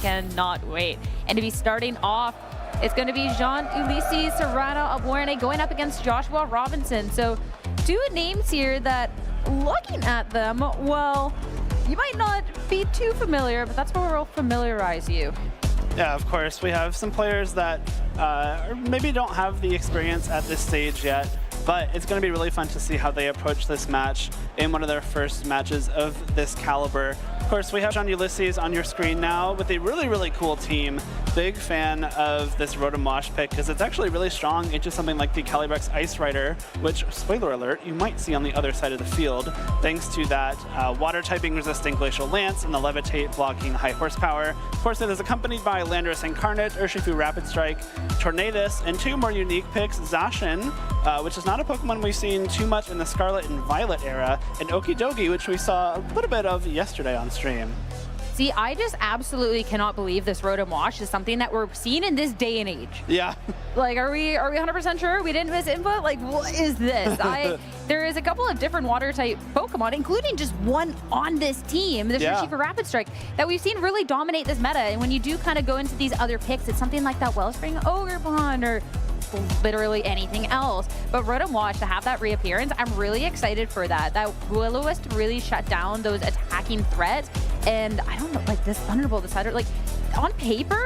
cannot wait. And to be starting off, it's going to be Jean-Ulysses Serrano-Abuerne going up against Joshua Robinson. So 2 names here that, looking at them, well, you might not be too familiar, but that's where we'll familiarize you. Yeah, of course. We have some players that maybe don't have the experience at this stage yet, but it's going to be really fun to see how they approach this match in one of their first matches of this caliber. Of course, we have Jean-Ulysses on your screen now with a really, really cool team. Big fan of this Rotom Wash pick because it's actually really strong into something like the Calyrex Ice Rider, which, spoiler alert, you might see on the other side of the field, thanks to that water typing resisting Glacial Lance and the Levitate blocking high horsepower. Of course, it is accompanied by Landorus Incarnate, Urshifu Rapid Strike, Tornadus, and 2 more unique picks, Zacian, which is not a Pokemon we've seen too much in the Scarlet and Violet era, and Okidogi, which we saw a little bit of yesterday on stream. See, I just absolutely cannot believe this Rotom Wash is something that we're seeing in this day and age. Yeah. Like, are we 100% sure we didn't miss input? Like, what is this? There is a couple of different water type Pokemon, including just one on this team, the Urshifu Rapid Strike, that we've seen really dominate this meta. And when you do kind of go into these other picks, it's something like that Wellspring Ogerpon or literally anything else. But Rotom Wash, to have that reappearance, I'm really excited for that. That Will-O-Wisp to really shut down those attacking threats. And I don't know, like this Thunderbolt, this Thunder, like on paper,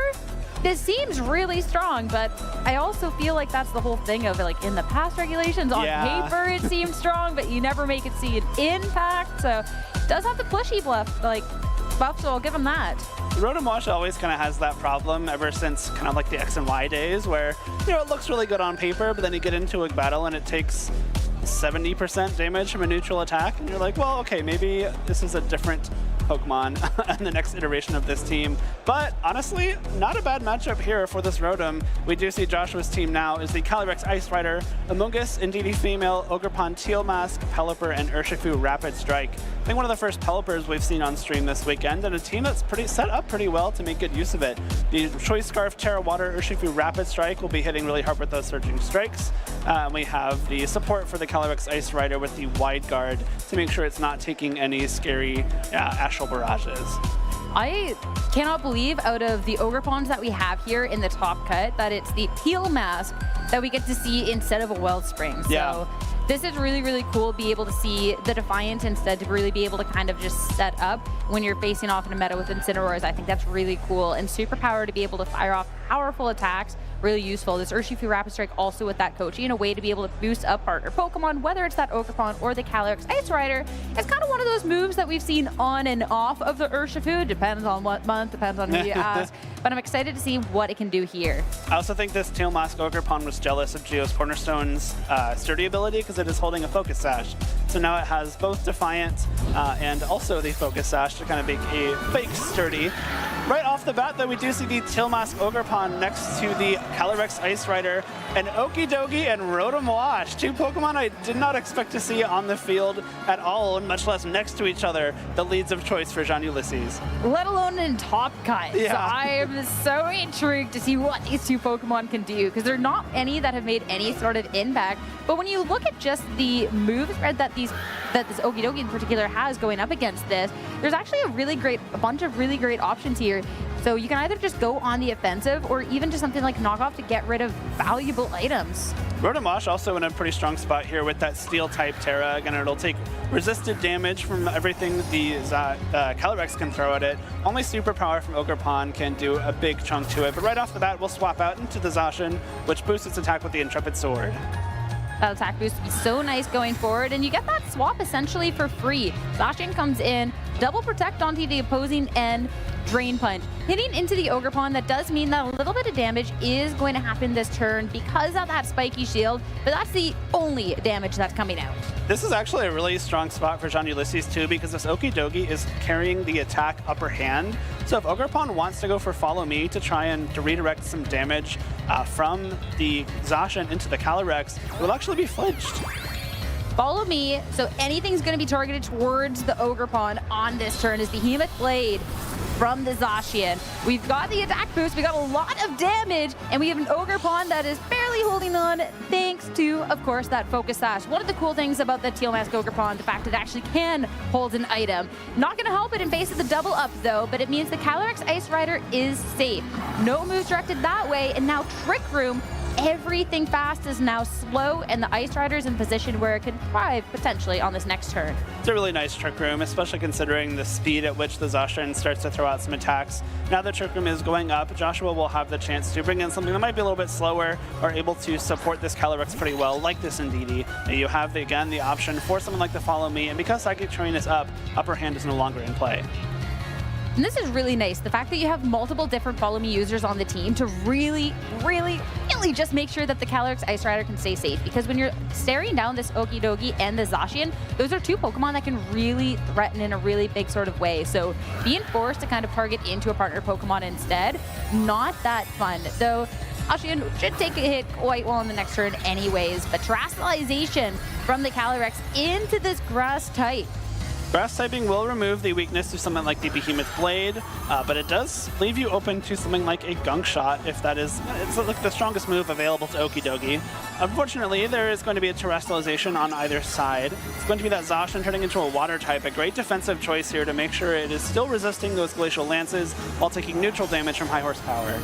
this seems really strong, but I also feel like that's the whole thing of it, like in the past regulations, on paper it seems strong, but you never make it see an impact. So it does have the pushy buff, so I'll give him that. Rotom Wash always kind of has that problem ever since kind of like the X and Y days where, you know, it looks really good on paper, but then you get into a battle and it takes 70% damage from a neutral attack, and you're like, well, okay, maybe this is a different Pokemon in the next iteration of this team. But honestly, not a bad matchup here for this Rotom. We do see Joshua's team now is the Calyrex Ice Rider, Amoonguss, Indeedee Female, Ogerpon Teal Mask, Pelipper, and Urshifu Rapid Strike. I think one of the first Pelipers we've seen on stream this weekend, and a team that's set up pretty well to make good use of it. The Choice Scarf, Terra Water, Urshifu Rapid Strike will be hitting really hard with those Surging Strikes. We have the support for the Calyrex Ice Rider with the Wide Guard to make sure it's not taking any scary Astral Barrages. I cannot believe out of the Ogerpons that we have here in the top cut that it's the Peel Mask that we get to see instead of a Wellspring. So this is really, really cool, be able to see the Defiant instead, to really be able to kind of just set up when you're facing off in a meta with Incineroars. I think that's really cool. And Superpower to be able to fire off powerful attacks, really useful. This Urshifu Rapid Strike also with that Kochi in a way to be able to boost up partner Pokemon, whether it's that Ogerpon or the Calyrex Ice Rider. It's kind of one of those moves that we've seen on and off of the Urshifu. Depends on what month, depends on who you ask. But I'm excited to see what it can do here. I also think this Tail Mask Ogerpon was jealous of Geo's Cornerstone's sturdy ability because it is holding a Focus Sash. So now it has both Defiant and also the Focus Sash to kind of make a fake sturdy. Right off the bat, though, we do see the Tail Mask Ogerpon next to the Calyrex Ice Rider, and Okidogi and Rotom Wash, 2 Pokemon I did not expect to see on the field at all, and much less next to each other, the leads of choice for Jean-Ulysses. Let alone in top cut. Yeah. So I am so intrigued to see what these 2 Pokemon can do, because there are not any that have made any sort of impact. But when you look at just the move spread that this Okidogi in particular has going up against this, there's actually a bunch of really great options here. So you can either just go on the offensive or even just something like knockoff to get rid of valuable items. Rotom Wash also in a pretty strong spot here with that Steel type Terra. Again, it'll take resisted damage from everything the Calyrex can throw at it. Only Superpower from Ogerpon can do a big chunk to it. But right off the bat, we'll swap out into the Zacian, which boosts its attack with the Intrepid Sword. That attack boost would be so nice going forward, and you get that swap essentially for free. Zacian comes in, double protect onto the opposing end, Drain Punch. Hitting into the Ogerpon, that does mean that a little bit of damage is going to happen this turn because of that spiky shield, but that's the only damage that's coming out. This is actually a really strong spot for Jean-Ulysses too, because this Okidogi is carrying the attack upper hand. So if Ogerpon wants to go for Follow Me to try and to redirect some damage from the Zacian into the Calyrex, it will actually be flinched. Follow Me, so anything's going to be targeted towards the Ogerpon on this turn is Behemoth Blade from the Zacian. We've got the attack boost, we got a lot of damage, and we have an Ogerpon that is barely barely holding on thanks to, of course, that focus sash. One of the cool things about the Teal Mask Ogerpon, the fact it actually can hold an item. Not going to help it in face of the double up, though, but it means the Calyrex Ice Rider is safe. No moves directed that way, and now Trick Room. Everything fast is now slow, and the Ice Rider's in position where it could thrive potentially on this next turn. It's a really nice Trick Room, especially considering the speed at which the Zacian starts to throw out some attacks. Now that Trick Room is going up, Joshua will have the chance to bring in something that might be a little bit slower or able to support this Calyrex pretty well, like this Indeedee. You have, again, the option for someone like the Follow Me, and because Psychic Terrain is up, Upper Hand is no longer in play. And this is really nice, the fact that you have multiple different Follow Me users on the team to really just make sure that the Calyrex Ice Rider can stay safe. Because when you're staring down this Okidogi and the Zacian, those are two Pokemon that can really threaten in a really big sort of way. So being forced to kind of target into a partner Pokemon instead, not that fun. Though Zacian should take a hit quite well on the next turn anyways. But Terastallization from the Calyrex into this Grass type. Grass typing will remove the weakness to something like the Behemoth Blade, but it does leave you open to something like a Gunk Shot if that is, it's like the strongest move available to Okidogi. Unfortunately, there is going to be a Terastallization on either side. It's going to be that Zacian turning into a Water type, a great defensive choice here to make sure it is still resisting those Glacial Lances while taking neutral damage from high horsepower.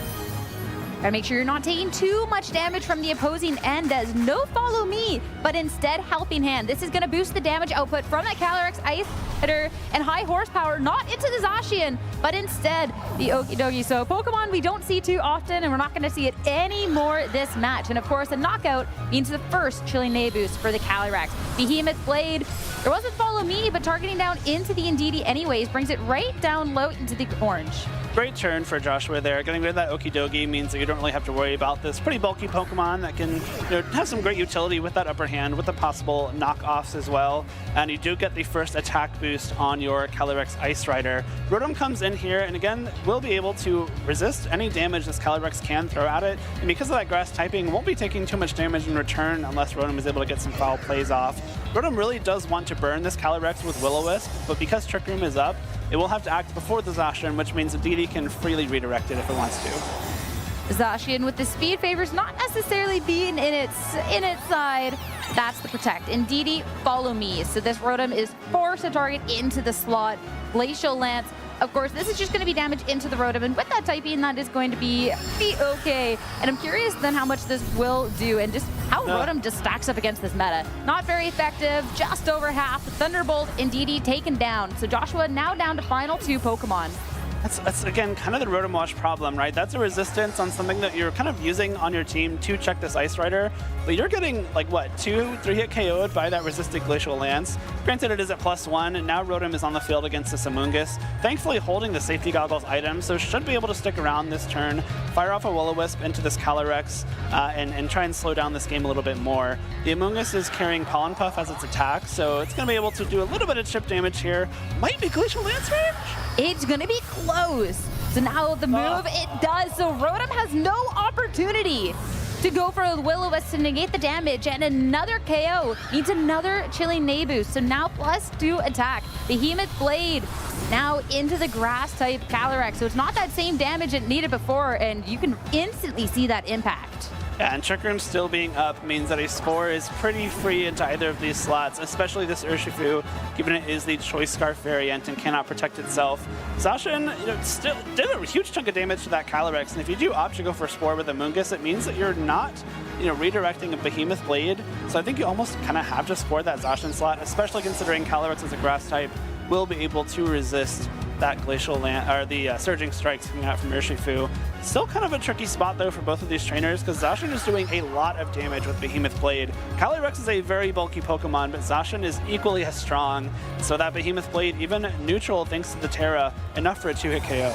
Gotta make sure you're not taking too much damage from the opposing end as no Follow Me, but instead Helping Hand. This is gonna boost the damage output from that Calyrex Ice Hitter and high horsepower, not into the Zacian, but instead the Okidogi. So Pokemon we don't see too often, and we're not gonna see it anymore this match. And of course, a knockout means the first Chilling Knee boost for the Calyrex. Behemoth Blade, there wasn't Follow Me, but targeting down into the Indeedee anyways brings it right down low into the orange. Great turn for Joshua there. Getting rid of that Okidogi means that you don't really have to worry about this pretty bulky Pokemon that can have some great utility with that Upper Hand, with the possible knockoffs as well. And you do get the first attack boost on your Calyrex Ice Rider. Rotom comes in here and again will be able to resist any damage this Calyrex can throw at it. And because of that Grass typing, won't be taking too much damage in return unless Rotom is able to get some foul plays off. Rotom really does want to burn this Calyrex with Will-O-Wisp, but because Trick Room is up, it will have to act before the Zacian, which means Indeedee can freely redirect it if it wants to. Zacian with the speed favors not necessarily being in its side. That's the Protect. Indeedee, Follow Me. So this Rotom is forced to target into the slot. Glacial Lance. Of course, this is just going to be damage into the Rotom, and with that typing, that is going to be okay. And I'm curious then how much this will do, and just how Rotom just stacks up against this meta. Not very effective, just over half. Thunderbolt, Indeedee taken down. So Joshua now down to final 2 Pokemon. That's again, kind of the Rotom Wash problem, right? That's a resistance on something that you're kind of using on your team to check this Ice Rider, but you're getting, like, what, 2-3 hit KO'd by that resisted Glacial Lance. Granted, it is at +1, and now Rotom is on the field against this Amoonguss. Thankfully, holding the Safety Goggles item, so should be able to stick around this turn, fire off a Will-O-Wisp into this Calyrex, and try and slow down this game a little bit more. The Amoonguss is carrying Pollen Puff as its attack, so it's going to be able to do a little bit of chip damage here. Might be Glacial Lance range? It's gonna be close. So now the move, it does. So Rotom has no opportunity to go for a Will-O-Wisp to negate the damage, and another KO needs another Chilling Knee boost. So now +2 attack. Behemoth Blade now into the Grass type Calyrex. So it's not that same damage it needed before, and you can instantly see that impact. Yeah, and Trick Room still being up means that a Spore is pretty free into either of these slots, especially this Urshifu, given it is the Choice Scarf variant and cannot protect itself. Zacian, still did a huge chunk of damage to that Calyrex, and if you do opt to go for Spore with Amoonguss, it means that you're not, redirecting a Behemoth Blade. So I think you almost kind of have to Spore that Zacian slot, especially considering Calyrex as a Grass type will be able to resist that Glacial Lance, or the Surging Strikes coming out from Urshifu. Still kind of a tricky spot though for both of these trainers, because Zacian is doing a lot of damage with Behemoth Blade. Calyrex is a very bulky Pokemon, but Zacian is equally as strong. So that Behemoth Blade, even neutral thanks to the Terra, enough for a 2-hit KO.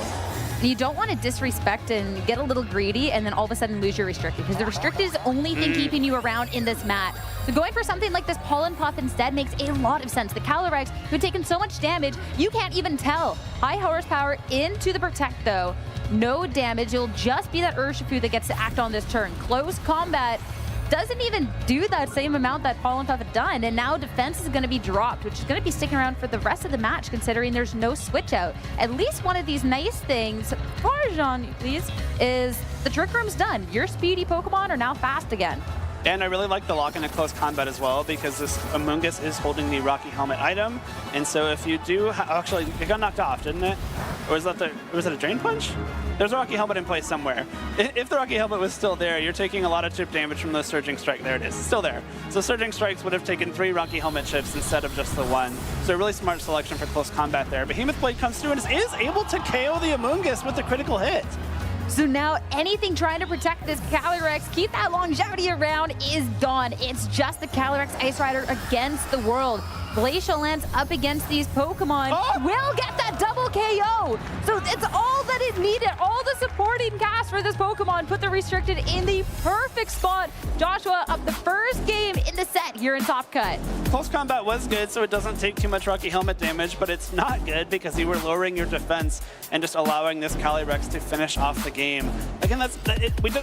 You don't want to disrespect and get a little greedy and then all of a sudden lose your Restricted, because the Restricted is the only thing keeping you around in this mat. So going for something like this Pollen Puff instead makes a lot of sense. The Calyrex, who had taken so much damage, you can't even tell. High horsepower into the Protect though. No damage, it'll just be that Urshifu that gets to act on this turn. Close combat. doesn't even do that same amount that Fallen Puff had done, and now defense is going to be dropped, which is going to be sticking around for the rest of the match, considering there's no switch out. At least one of these nice things for Jean-Louis is the Trick Room's done. Your speedy Pokemon are now fast again. And I really like the lock into close combat as well, because this Amoonguss is holding the Rocky Helmet item. And so if you do, actually, it got knocked off, didn't it? Or was it a Drain Punch? There's a Rocky Helmet in place somewhere. If the Rocky Helmet was still there, you're taking a lot of chip damage from the Surging Strike. There it is, it's still there. So Surging Strikes would have taken 3 Rocky Helmet chips instead of just the 1. So a really smart selection for close combat there. Behemoth Blade comes through and is able to KO the Amoonguss with a critical hit. So now anything trying to protect this Calyrex, keep that longevity around, is done. It's just the Calyrex Ice Rider against the world. Glacial Lance up against these Pokemon will get that double KO. So it's all that it needed. All the supporting cast for this Pokemon put the Restricted in the perfect spot. Joshua up the first game in the set here in Top Cut. Close combat was good, so it doesn't take too much Rocky Helmet damage, but it's not good because you were lowering your defense and just allowing this Calyrex to finish off the game. Again,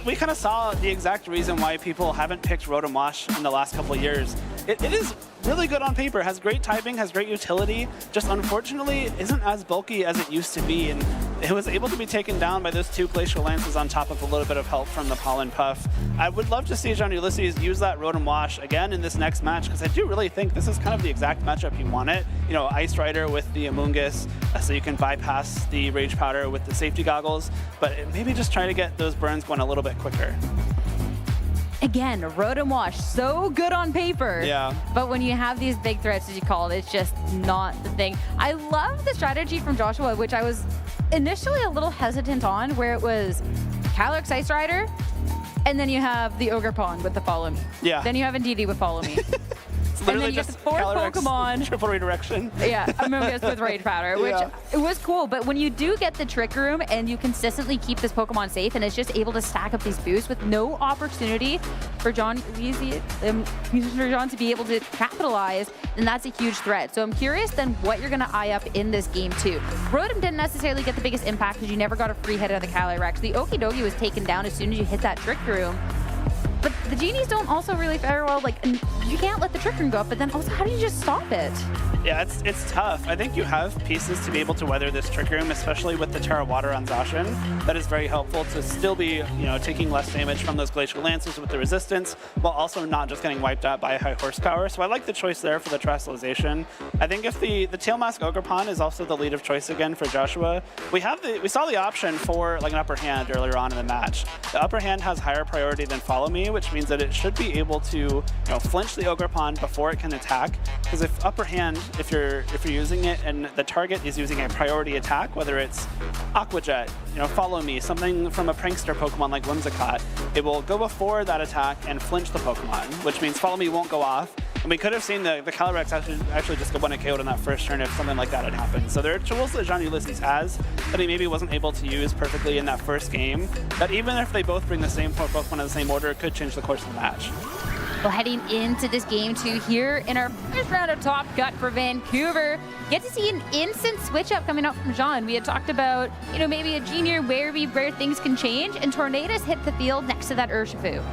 we kind of saw the exact reason why people haven't picked Rotom Wash in the last couple of years. It is really good on paper, has great typing, has great utility, just unfortunately isn't as bulky as it used to be, and it was able to be taken down by those 2 Glacial Lances on top of a little bit of help from the Pollen Puff. I would love to see Jean-Ulysses use that Rotom Wash again in this next match, because I do really think this is kind of the exact matchup you want it. You know, Ice Rider with the Amoonguss, so you can bypass the Rage Powder with the safety goggles, but maybe just try to get those burns going a little bit quicker. Again, Rotom Wash, so good on paper. Yeah. But when you have these big threats, as you call it, it's just not the thing. I love the strategy from Joshua, which I was initially a little hesitant on, where it was Calyrex Ice Rider, and then you have the Ogerpon with the Follow Me. Yeah. Then you have Indeedee with Follow Me. And then you get the 4th Pokemon. Triple redirection. Yeah, Amoonguss with Rage Powder, which it was cool. But when you do get the Trick Room and you consistently keep this Pokemon safe and it's just able to stack up these boosts with no opportunity for John to be able to capitalize, then that's a huge threat. So I'm curious then what you're going to eye up in this game too. Rotom didn't necessarily get the biggest impact because you never got a free hit out of the Calyrex. The Okidogi was taken down as soon as you hit that Trick Room. But the Genies don't also really fare well. Like, you can't let the Trick Room go up, but then also, how do you just stop it? Yeah, it's tough. I think you have pieces to be able to weather this Trick Room, especially with the Terra Water on Zacian. That is very helpful to still be, you know, taking less damage from those Glacial Lancers with the resistance, while also not just getting wiped out by high horsepower. So I like the choice there for the Terastallization. I think if the Tail Mask Ogerpon is also the lead of choice again for Joshua, we saw the option for like an upper hand earlier on in the match. The upper hand has higher priority than Follow Me, which means that it should be able to, you know, flinch the Ogerpon before it can attack. Because if upper hand, if you're using it and the target is using a priority attack, whether it's Aqua Jet, you know, Follow Me, something from a prankster Pokemon like Whimsicott, it will go before that attack and flinch the Pokemon, which means Follow Me won't go off. And we could have seen the Calyrex actually just go 1 KO'd in that first turn if something like that had happened. So there are tools that Jean-Ulysses has that he maybe wasn't able to use perfectly in that first game, that even if they both bring the same Pokemon in the same order, it could change the course of the match. Well, heading into this game two here in our first round of Top Cut for Vancouver, get to see an instant switch up coming out from Jean. We had talked about, you know, maybe a junior where things can change, and Tornadus hit the field next to that Urshifu.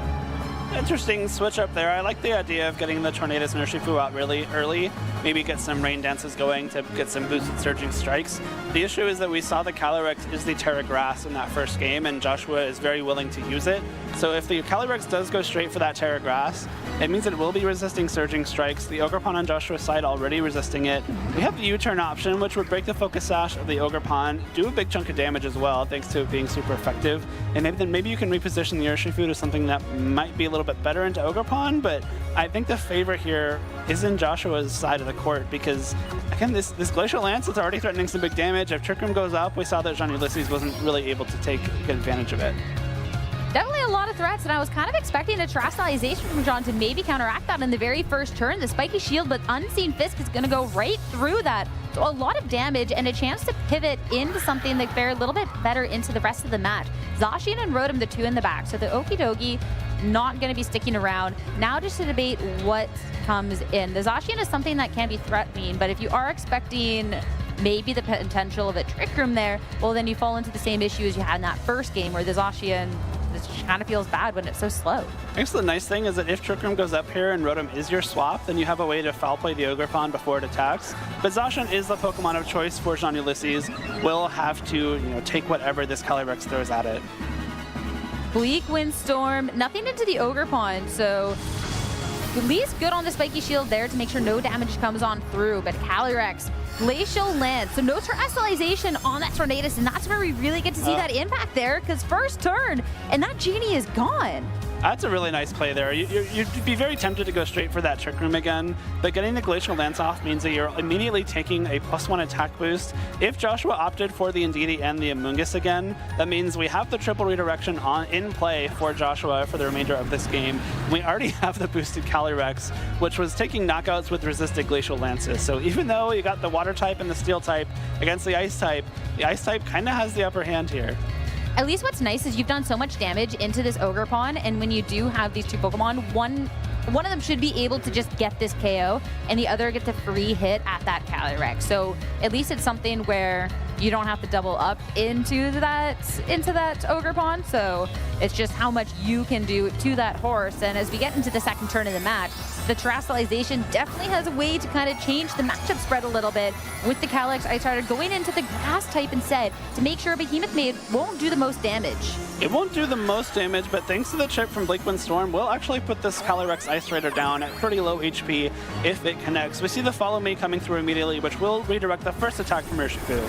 Interesting switch up there. I like the idea of getting the Tornadus and Urshifu out really early. Maybe get some rain dances going to get some boosted Surging Strikes. The issue is that we saw the Calyrex is the Terra Grass in that first game, and Joshua is very willing to use it. So if the Calyrex does go straight for that Terra Grass, it means it will be resisting Surging Strikes. The Ogerpon on Joshua's side already resisting it. We have the U-turn option, which would break the Focus Sash of the Ogerpon, do a big chunk of damage as well, thanks to it being super effective. And maybe you can reposition the Urshifu to something that might be a little bit better into Ogerpon, but I think the favorite here is in Joshua's side of the court, because again, this Glacial Lance is already threatening some big damage. If Trick Room goes up, we saw that Jean-Ulysses wasn't really able to take good advantage of it. Definitely a lot of threats, and I was kind of expecting a Terastallization from John to maybe counteract that in the very first turn. The Spiky Shield, but Unseen Fisk is going to go right through that. So a lot of damage and a chance to pivot into something that fare a little bit better into the rest of the match. Zacian and Rotom, the two in the back. So the Okidogi not going to be sticking around. Now just to debate what comes in. The Zacian is something that can be threatening, but if you are expecting maybe the potential of a Trick Room there, well, then you fall into the same issue as you had in that first game where the Zacian This kind of feels bad when it's so slow. I guess the nice thing is that if Trick Room goes up here and Rotom is your swap, then you have a way to foul play the Ogerpon before it attacks. But Zacian is the Pokemon of choice for Jean Ulysses. Will have to, take whatever this Calyrex throws at it. Bleak Windstorm, nothing into the Ogerpon, so at least good on the Spiky Shield there to make sure no damage comes on through. But Calyrex, Glacial Lance, so no Terrestrialization on that Tornadus, and that's where we really get to see that impact there, because first turn, and that Genie is gone. That's a really nice play there. You'd be very tempted to go straight for that Trick Room again, but getting the Glacial Lance off means that you're immediately taking a +1 attack boost. If Joshua opted for the Indeedee and the Amoonguss again, that means we have the triple redirection in play for Joshua for the remainder of this game. We already have the boosted Calyrex, which was taking knockouts with resisted Glacial Lances. So even though you got the Water type and the Steel type against the Ice type kind of has the upper hand here. At least what's nice is you've done so much damage into this Ogerpon, and when you do have these two Pokemon, one of them should be able to just get this KO, and the other gets a free hit at that Calyrex. So at least it's something where you don't have to double up into that Ogerpon. So it's just how much you can do to that horse. And as we get into the second turn of the match, the Terrestrialization definitely has a way to kind of change the matchup spread a little bit. With the Calyrex, I started going into the Grass type instead to make sure Behemoth Maid won't do the most damage. It won't do the most damage, but thanks to the chip from Bleak Windstorm, we'll actually put this Calyrex Ice Raider down at pretty low HP if it connects. We see the Follow Me coming through immediately, which will redirect the first attack from Urshifu.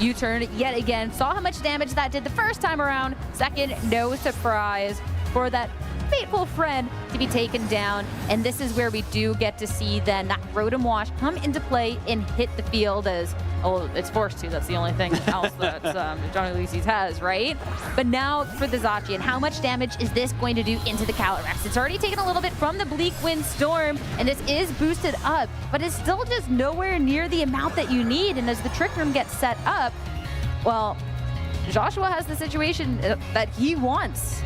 U-turn yet again. Saw how much damage that did the first time around. Second, no surprise for that fateful friend to be taken down. And this is where we do get to see then that Rotom Wash come into play and hit the field as, oh, it's forced to. That's the only thing else that Jean Ulysses has, right? But now for the Zacian, how much damage is this going to do into the Calyrex? It's already taken a little bit from the Bleak Windstorm, and this is boosted up, but it's still just nowhere near the amount that you need. And as the Trick Room gets set up, well, Joshua has the situation that he wants.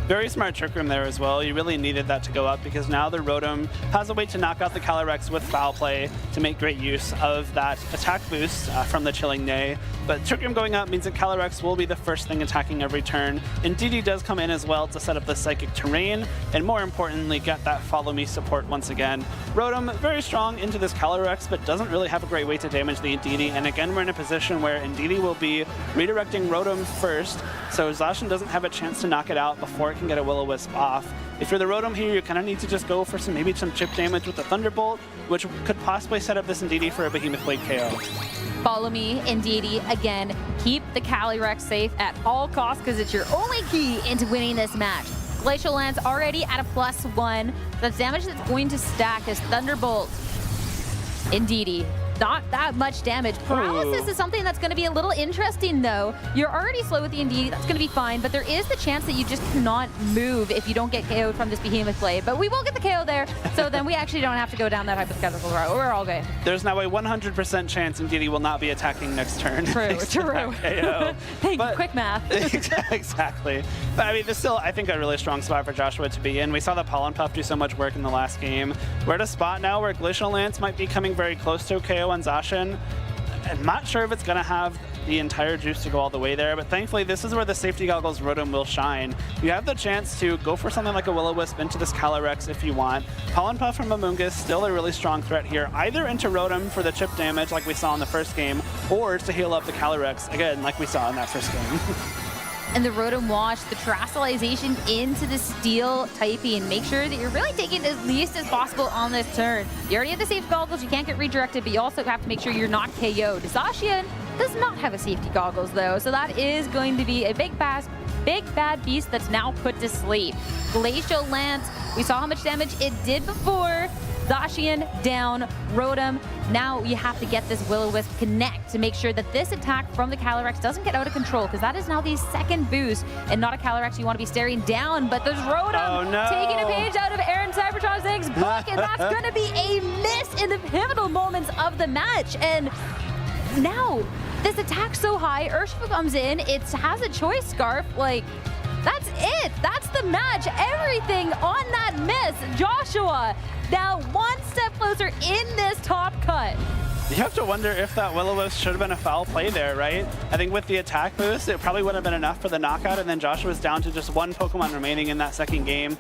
Very smart Trick Room there as well. You really needed that to go up because now the Rotom has a way to knock out the Calyrex with Foul Play to make great use of that attack boost from the Chilling Neigh. But Trick Room going up means that Calyrex will be the first thing attacking every turn. Indeedee does come in as well to set up the Psychic Terrain, and more importantly, get that Follow Me support once again. Rotom very strong into this Calyrex, but doesn't really have a great way to damage the Indeedee. And again, we're in a position where Indeedee will be redirecting Rotom first, so Zacian doesn't have a chance to knock it out before it can get a Will-O-Wisp off. If you're the Rotom here, you kind of need to just go for maybe some chip damage with the Thunderbolt, which could possibly set up this Indeedee for a Behemoth Blade KO. Follow Me, Indeedee. Again, keep the Calyrex safe at all costs because it's your only key into winning this match. Glacial Lance already at a +1. The damage that's going to stack is Thunderbolt. Indeedee. Not that much damage. Paralysis is something that's going to be a little interesting, though. You're already slow with the Indeedee. That's going to be fine, but there is the chance that you just cannot move if you don't get KO'd from this Behemoth Blade. But we will get the KO there, so then we actually don't have to go down that hypothetical route. We're all good. There's now a 100% chance Indeedee will not be attacking next turn. True. Quick math. Exactly. But I mean, this is still, I think, a really strong spot for Joshua to be in. We saw the Pollen Puff do so much work in the last game. We're at a spot now where Glacial Lance might be coming very close to a KO on Zacian. I'm not sure if it's going to have the entire juice to go all the way there, but thankfully this is where the Safety Goggles Rotom will shine. You have the chance to go for something like a Will-O-Wisp into this Calyrex if you want. Pollen Puff from Amoonguss, still a really strong threat here, either into Rotom for the chip damage like we saw in the first game, or to heal up the Calyrex, again, like we saw in that first game. And the Rotom Wash, the Terrestrialization into the Steel typing. Make sure that you're really taking as least as possible on this turn. You already have the Safety Goggles, you can't get redirected, but you also have to make sure you're not KO'd. Zacian does not have a Safety Goggles, though, so that is going to be a big bad beast that's now put to sleep. Glacial Lance, we saw how much damage it did before. Zacian down, Rotom. Now you have to get this Will-O-Wisp connect to make sure that this attack from the Calyrex doesn't get out of control, because that is now the second boost, and not a Calyrex you want to be staring down, but there's Rotom taking a page out of Aaron Cybertronic's book, and that's going to be a miss in the pivotal moments of the match. And now this attack's so high, Urshifu comes in, it has a choice scarf, like, that's it. That's the match. Everything on that miss. Joshua now one step closer in this top cut. You have to wonder if that Will-O-Wisp should have been a foul play there, right? I think with the attack boost, it probably would have been enough for the knockout, and then Joshua's down to just one Pokemon remaining in that second game.